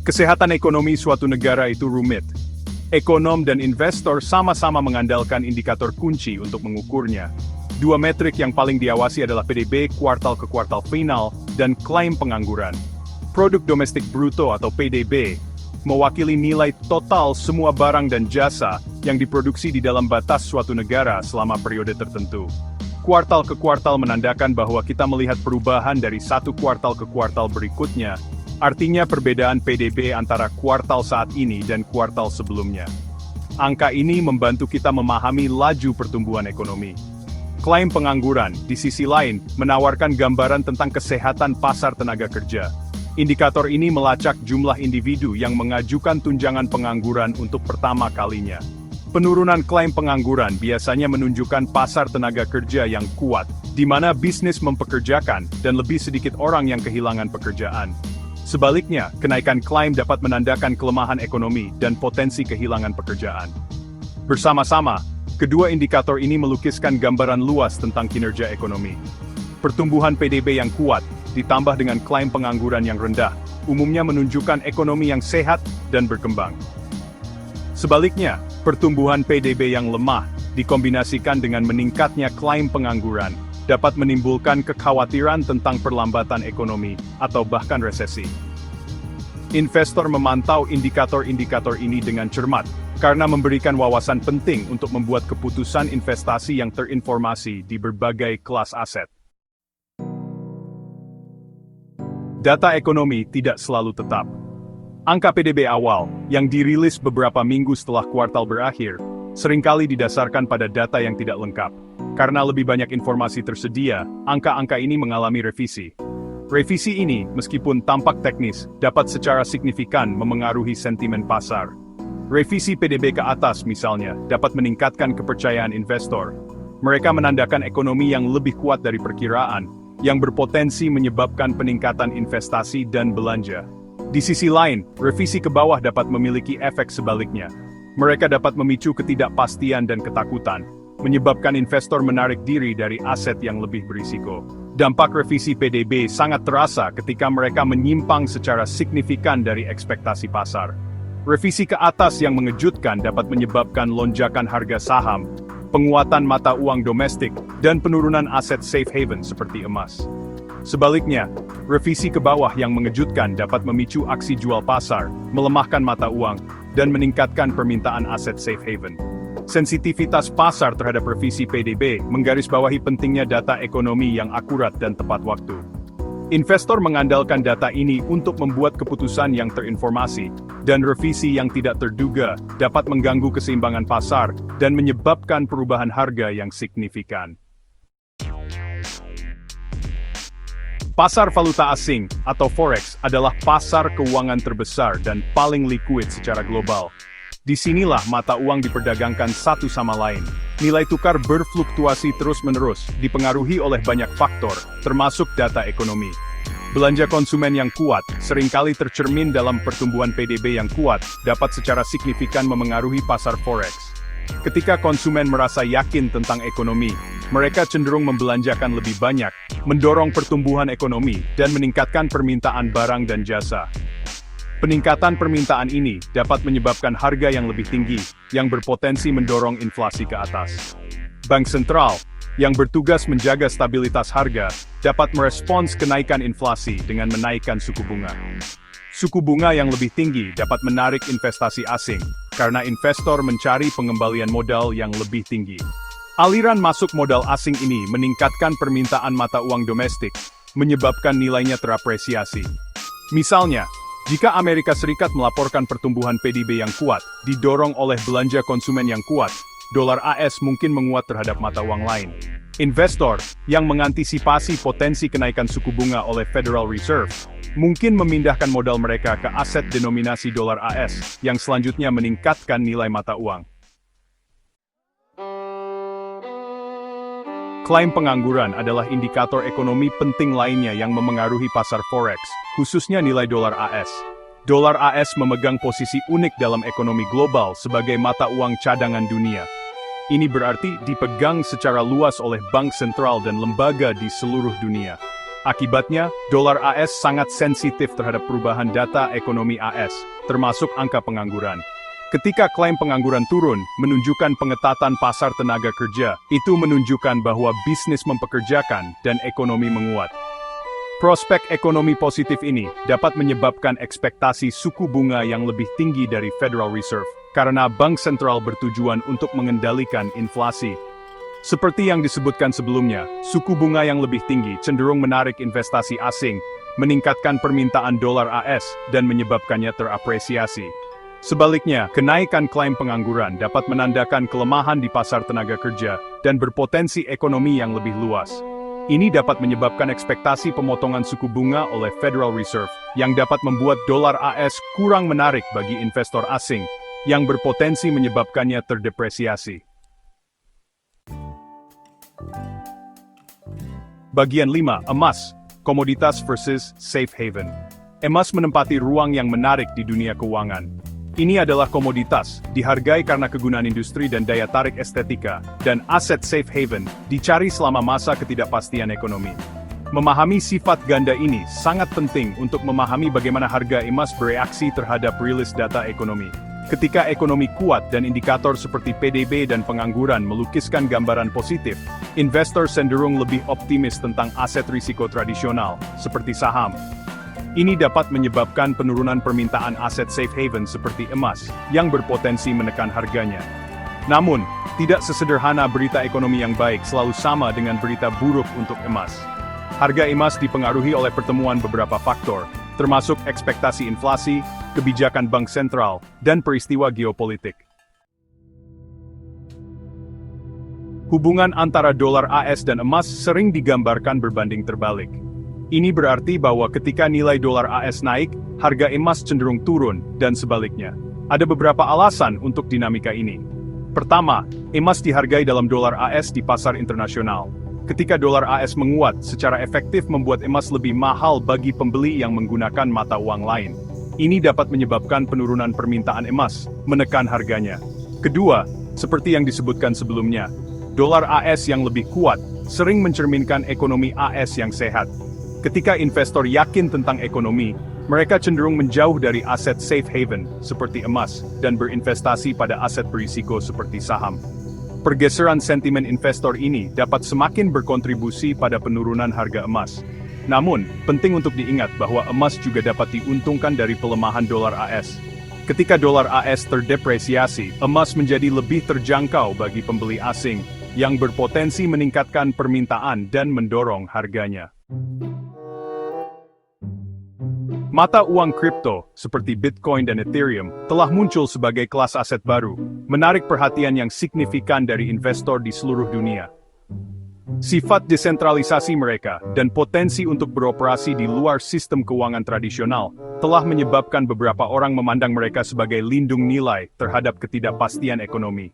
Kesehatan ekonomi suatu negara itu rumit. Ekonom dan investor sama-sama mengandalkan indikator kunci untuk mengukurnya. Dua metrik yang paling diawasi adalah PDB kuartal ke kuartal final dan klaim pengangguran. Produk domestik bruto atau PDB mewakili nilai total semua barang dan jasa yang diproduksi di dalam batas suatu negara selama periode tertentu. Kuartal ke kuartal menandakan bahwa kita melihat perubahan dari satu kuartal ke kuartal berikutnya, artinya perbedaan PDB antara kuartal saat ini dan kuartal sebelumnya. Angka ini membantu kita memahami laju pertumbuhan ekonomi. Klaim pengangguran, di sisi lain, menawarkan gambaran tentang kesehatan pasar tenaga kerja. Indikator ini melacak jumlah individu yang mengajukan tunjangan pengangguran untuk pertama kalinya. Penurunan klaim pengangguran biasanya menunjukkan pasar tenaga kerja yang kuat, di mana bisnis mempekerjakan dan lebih sedikit orang yang kehilangan pekerjaan. Sebaliknya, kenaikan klaim dapat menandakan kelemahan ekonomi dan potensi kehilangan pekerjaan. Bersama-sama, kedua indikator ini melukiskan gambaran luas tentang kinerja ekonomi. Pertumbuhan PDB yang kuat, ditambah dengan klaim pengangguran yang rendah, umumnya menunjukkan ekonomi yang sehat dan berkembang. Sebaliknya, pertumbuhan PDB yang lemah, dikombinasikan dengan meningkatnya klaim pengangguran, dapat menimbulkan kekhawatiran tentang perlambatan ekonomi atau bahkan resesi. Investor memantau indikator-indikator ini dengan cermat, karena memberikan wawasan penting untuk membuat keputusan investasi yang terinformasi di berbagai kelas aset. Data ekonomi tidak selalu tetap. Angka PDB awal, yang dirilis beberapa minggu setelah kuartal berakhir, seringkali didasarkan pada data yang tidak lengkap. Karena lebih banyak informasi tersedia, angka-angka ini mengalami revisi. Revisi ini, meskipun tampak teknis, dapat secara signifikan memengaruhi sentimen pasar. Revisi PDB ke atas misalnya, dapat meningkatkan kepercayaan investor. Mereka menandakan ekonomi yang lebih kuat dari perkiraan, yang berpotensi menyebabkan peningkatan investasi dan belanja. Di sisi lain, revisi ke bawah dapat memiliki efek sebaliknya. Mereka dapat memicu ketidakpastian dan ketakutan, menyebabkan investor menarik diri dari aset yang lebih berisiko. Dampak revisi PDB sangat terasa ketika mereka menyimpang secara signifikan dari ekspektasi pasar. Revisi ke atas yang mengejutkan dapat menyebabkan lonjakan harga saham, penguatan mata uang domestik, dan penurunan aset safe haven seperti emas. Sebaliknya, revisi ke bawah yang mengejutkan dapat memicu aksi jual pasar, melemahkan mata uang, dan meningkatkan permintaan aset safe haven. Sensitivitas pasar terhadap revisi PDB menggarisbawahi pentingnya data ekonomi yang akurat dan tepat waktu. Investor mengandalkan data ini untuk membuat keputusan yang terinformasi, dan revisi yang tidak terduga dapat mengganggu keseimbangan pasar dan menyebabkan perubahan harga yang signifikan. Pasar valuta asing, atau forex, adalah pasar keuangan terbesar dan paling liquid secara global. Disinilah mata uang diperdagangkan satu sama lain. Nilai tukar berfluktuasi terus-menerus, dipengaruhi oleh banyak faktor, termasuk data ekonomi. Belanja konsumen yang kuat, seringkali tercermin dalam pertumbuhan PDB yang kuat, dapat secara signifikan memengaruhi pasar forex. Ketika konsumen merasa yakin tentang ekonomi, mereka cenderung membelanjakan lebih banyak, mendorong pertumbuhan ekonomi, dan meningkatkan permintaan barang dan jasa. Peningkatan permintaan ini dapat menyebabkan harga yang lebih tinggi, yang berpotensi mendorong inflasi ke atas. Bank sentral, yang bertugas menjaga stabilitas harga, dapat merespons kenaikan inflasi dengan menaikkan suku bunga. Suku bunga yang lebih tinggi dapat menarik investasi asing, karena investor mencari pengembalian modal yang lebih tinggi. Aliran masuk modal asing ini meningkatkan permintaan mata uang domestik, menyebabkan nilainya terapresiasi. Misalnya, jika Amerika Serikat melaporkan pertumbuhan PDB yang kuat, didorong oleh belanja konsumen yang kuat, dolar AS mungkin menguat terhadap mata uang lain. Investor, yang mengantisipasi potensi kenaikan suku bunga oleh Federal Reserve, mungkin memindahkan modal mereka ke aset denominasi dolar AS, yang selanjutnya meningkatkan nilai mata uang. Klaim pengangguran adalah indikator ekonomi penting lainnya yang memengaruhi pasar forex, khususnya nilai dolar AS. Dolar AS memegang posisi unik dalam ekonomi global sebagai mata uang cadangan dunia. Ini berarti dipegang secara luas oleh bank sentral dan lembaga di seluruh dunia. Akibatnya, dolar AS sangat sensitif terhadap perubahan data ekonomi AS, termasuk angka pengangguran. Ketika klaim pengangguran turun, menunjukkan pengetatan pasar tenaga kerja, itu menunjukkan bahwa bisnis mempekerjakan dan ekonomi menguat. Prospek ekonomi positif ini dapat menyebabkan ekspektasi suku bunga yang lebih tinggi dari Federal Reserve, karena bank sentral bertujuan untuk mengendalikan inflasi. Seperti yang disebutkan sebelumnya, suku bunga yang lebih tinggi cenderung menarik investasi asing, meningkatkan permintaan dolar AS, dan menyebabkannya terapresiasi. Sebaliknya, kenaikan klaim pengangguran dapat menandakan kelemahan di pasar tenaga kerja dan berpotensi ekonomi yang lebih luas. Ini dapat menyebabkan ekspektasi pemotongan suku bunga oleh Federal Reserve, yang dapat membuat dolar AS kurang menarik bagi investor asing, yang berpotensi menyebabkannya terdepresiasi. Bagian 5. Emas, komoditas versus safe haven. Emas menempati ruang yang menarik di dunia keuangan. Ini adalah komoditas, dihargai karena kegunaan industri dan daya tarik estetika, dan aset safe haven, dicari selama masa ketidakpastian ekonomi. Memahami sifat ganda ini sangat penting untuk memahami bagaimana harga emas bereaksi terhadap rilis data ekonomi. Ketika ekonomi kuat dan indikator seperti PDB dan pengangguran melukiskan gambaran positif, investor cenderung lebih optimis tentang aset risiko tradisional, seperti saham. Ini dapat menyebabkan penurunan permintaan aset safe haven seperti emas, yang berpotensi menekan harganya. Namun, tidak sesederhana berita ekonomi yang baik selalu sama dengan berita buruk untuk emas. Harga emas dipengaruhi oleh pertemuan beberapa faktor, termasuk ekspektasi inflasi, kebijakan bank sentral, dan peristiwa geopolitik. Hubungan antara dolar AS dan emas sering digambarkan berbanding terbalik. Ini berarti bahwa ketika nilai dolar AS naik, harga emas cenderung turun, dan sebaliknya. Ada beberapa alasan untuk dinamika ini. Pertama, emas dihargai dalam dolar AS di pasar internasional. Ketika dolar AS menguat, secara efektif membuat emas lebih mahal bagi pembeli yang menggunakan mata uang lain. Ini dapat menyebabkan penurunan permintaan emas, menekan harganya. Kedua, seperti yang disebutkan sebelumnya, dolar AS yang lebih kuat sering mencerminkan ekonomi AS yang sehat. Ketika investor yakin tentang ekonomi, mereka cenderung menjauh dari aset safe haven, seperti emas, dan berinvestasi pada aset berisiko seperti saham. Pergeseran sentimen investor ini dapat semakin berkontribusi pada penurunan harga emas. Namun, penting untuk diingat bahwa emas juga dapat diuntungkan dari pelemahan dolar AS. Ketika dolar AS terdepresiasi, emas menjadi lebih terjangkau bagi pembeli asing, yang berpotensi meningkatkan permintaan dan mendorong harganya. Mata uang kripto, seperti Bitcoin dan Ethereum, telah muncul sebagai kelas aset baru, menarik perhatian yang signifikan dari investor di seluruh dunia. Sifat desentralisasi mereka, dan potensi untuk beroperasi di luar sistem keuangan tradisional, telah menyebabkan beberapa orang memandang mereka sebagai lindung nilai terhadap ketidakpastian ekonomi.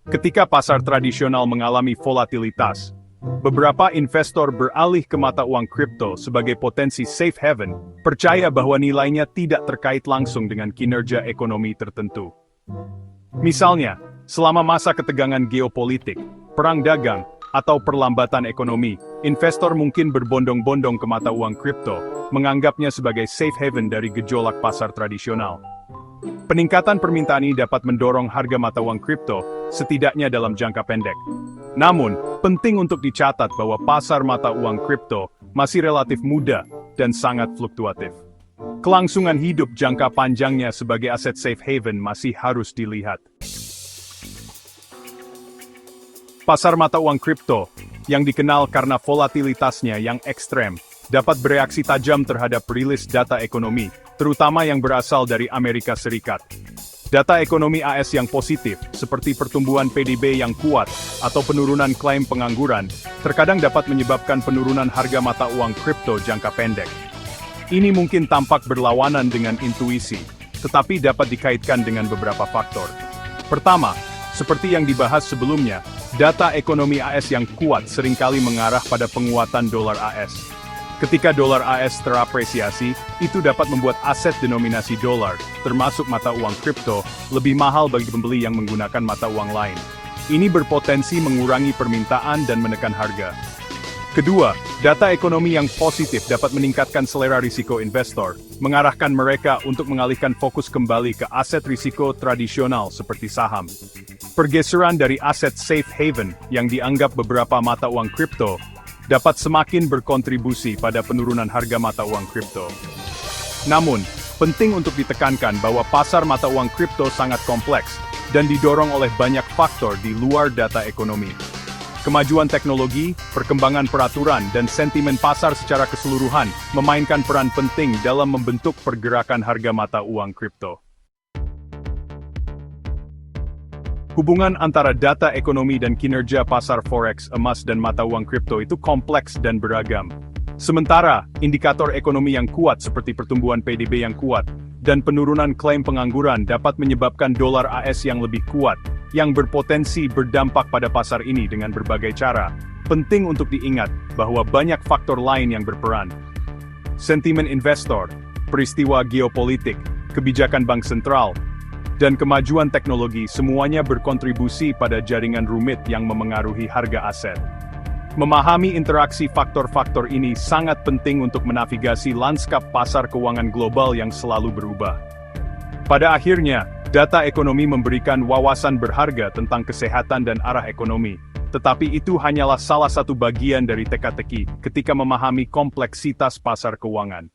Ketika pasar tradisional mengalami volatilitas, beberapa investor beralih ke mata uang kripto sebagai potensi safe haven, percaya bahwa nilainya tidak terkait langsung dengan kinerja ekonomi tertentu. Misalnya, selama masa ketegangan geopolitik, perang dagang, atau perlambatan ekonomi, investor mungkin berbondong-bondong ke mata uang kripto, menganggapnya sebagai safe haven dari gejolak pasar tradisional. Peningkatan permintaan ini dapat mendorong harga mata uang kripto, setidaknya dalam jangka pendek. Namun, penting untuk dicatat bahwa pasar mata uang kripto masih relatif muda dan sangat fluktuatif. Kelangsungan hidup jangka panjangnya sebagai aset safe haven masih harus dilihat. Pasar mata uang kripto, yang dikenal karena volatilitasnya yang ekstrem, dapat bereaksi tajam terhadap rilis data ekonomi, terutama yang berasal dari Amerika Serikat. Data ekonomi AS yang positif, seperti pertumbuhan PDB yang kuat, atau penurunan klaim pengangguran, terkadang dapat menyebabkan penurunan harga mata uang kripto jangka pendek. Ini mungkin tampak berlawanan dengan intuisi, tetapi dapat dikaitkan dengan beberapa faktor. Pertama, seperti yang dibahas sebelumnya, data ekonomi AS yang kuat seringkali mengarah pada penguatan dolar AS. Ketika dolar AS terapresiasi, itu dapat membuat aset denominasi dolar, termasuk mata uang kripto, lebih mahal bagi pembeli yang menggunakan mata uang lain. Ini berpotensi mengurangi permintaan dan menekan harga. Kedua, data ekonomi yang positif dapat meningkatkan selera risiko investor, mengarahkan mereka untuk mengalihkan fokus kembali ke aset risiko tradisional seperti saham. Pergeseran dari aset safe haven yang dianggap beberapa mata uang kripto dapat semakin berkontribusi pada penurunan harga mata uang kripto. Namun, penting untuk ditekankan bahwa pasar mata uang kripto sangat kompleks dan didorong oleh banyak faktor di luar data ekonomi. Kemajuan teknologi, perkembangan peraturan, dan sentimen pasar secara keseluruhan memainkan peran penting dalam membentuk pergerakan harga mata uang kripto. Hubungan antara data ekonomi dan kinerja pasar forex, emas, dan mata uang kripto itu kompleks dan beragam. Sementara, indikator ekonomi yang kuat seperti pertumbuhan PDB yang kuat dan penurunan klaim pengangguran dapat menyebabkan dolar AS yang lebih kuat, yang berpotensi berdampak pada pasar ini dengan berbagai cara. Penting untuk diingat bahwa banyak faktor lain yang berperan. Sentimen investor, peristiwa geopolitik, kebijakan bank sentral, dan kemajuan teknologi semuanya berkontribusi pada jaringan rumit yang memengaruhi harga aset. Memahami interaksi faktor-faktor ini sangat penting untuk menavigasi lanskap pasar keuangan global yang selalu berubah. Pada akhirnya, data ekonomi memberikan wawasan berharga tentang kesehatan dan arah ekonomi, tetapi itu hanyalah salah satu bagian dari teka-teki ketika memahami kompleksitas pasar keuangan.